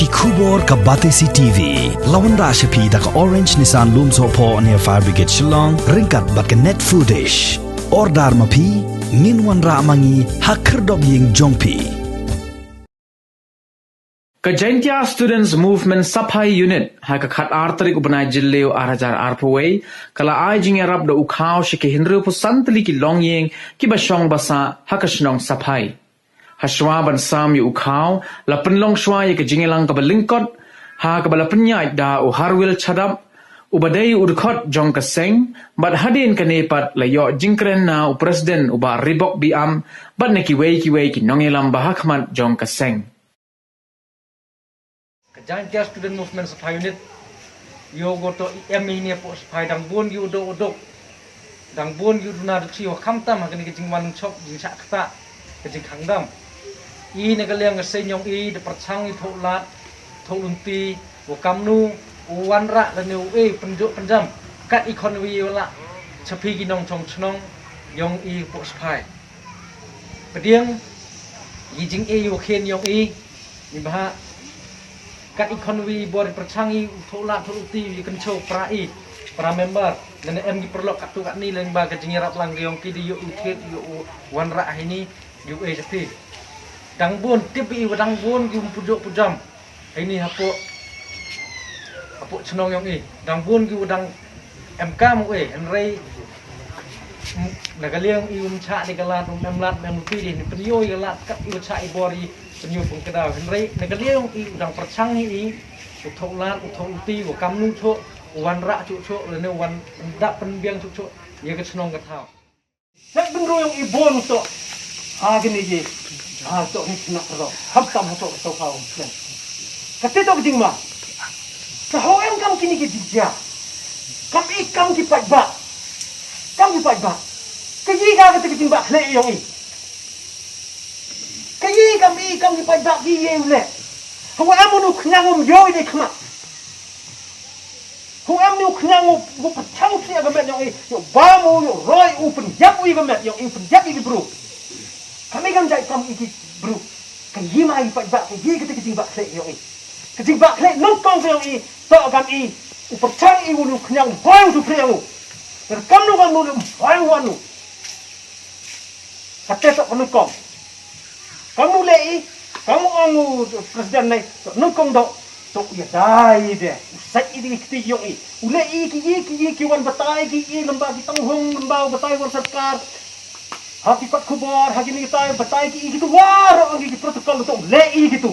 Kubor ka Batesi TV. Lawan Rashapi da ka Orange Nissan Loom Sopo near Fire Brigade Shnong. Ringkat bat ka net foodish. Ordar mapi. Minwan ra mangi hakerdog ying jongpi. Kajaitia Students Movement Saphai Unit hakakat arterik ubanai jilleo arajar arpaway kala ai Jingïarap da Khaw shike hinru pusan Tylli ki Longïing ki basong basa hakashnong Saphai. Haswa ban sam yu Khaw la penlong shwa ye ke Jingïarap ka balingkot ha ka balapnya da harwil chadap ubadai udkhot jong kaseng bad hadin kanepat la yo jingkren na president uba ribok biam bad neki wei ki nongelam bahakmat jong kaseng. Jingïarap Student Movement Saphai Unit yo goto ini po Saphai dang bun yu do odok dang bun yu na duksi wa kamtam hakani ke jingwan chok jing sak kata ke jing khangdam I negaliang ngasay nyong I de perchang I tholat tholunti wa kamnu wanra la new penjuk pendam kat economy wala chapi ginong chong Shnong yong I po Saphai pediang I jing yu khen yong I ni bah kat economy bor perchangi thola tholuti you can show para member dan em gi perlok kat tu kat ni lang ba ke Jingïarap lang yong ki di yu uthet yu wan ra ini yu sapi dang bun tipi dang bun gi pujok pujam ini hapo Shnong yong dang bun gi dang MK mu enrei nagaliang cha di kalat memlat memuti di penyo yalat kat cha ibori penyu pengkedau henrei negaliang udang perchangi utholat utholuti wa kamnu tho wan ra chu le ne wan da penbiang chu ye ke Shnong ka thau sak bengro yang ibon to gini je to ni nak ro hamtam to phau kate to jing ma sa ho em kam kini ke jia kam ikam ki pai ba ke ji ga ke jing ba le yong cái gì cầm đi phải bạc gì vậy không em muốn được nhang om dối đi không không em được nhang một trăm xe cái mẹ nhong yo ba mo yo roi open giáp uy cái mẹ yo open giáp đi bro kami kan chạy cầm cái bro cái gì mà phải bạc cái gì cái gì bạc lệ yo cái gì bạc lệ nông công yo to cầm một trăm muốn được nhang bao nhiêu phèo cái cầm nó còn được bao nhiêu cái tết nó còn kamu lei kamu angu presiden nai no kong do to ya dai de sai idi kiti yong ulei ki wan batai ki lamba ki tanghong lamba batai war sarkar hakikat kubor hakini tai batai ki gitu war angi ki protokol to lei gitu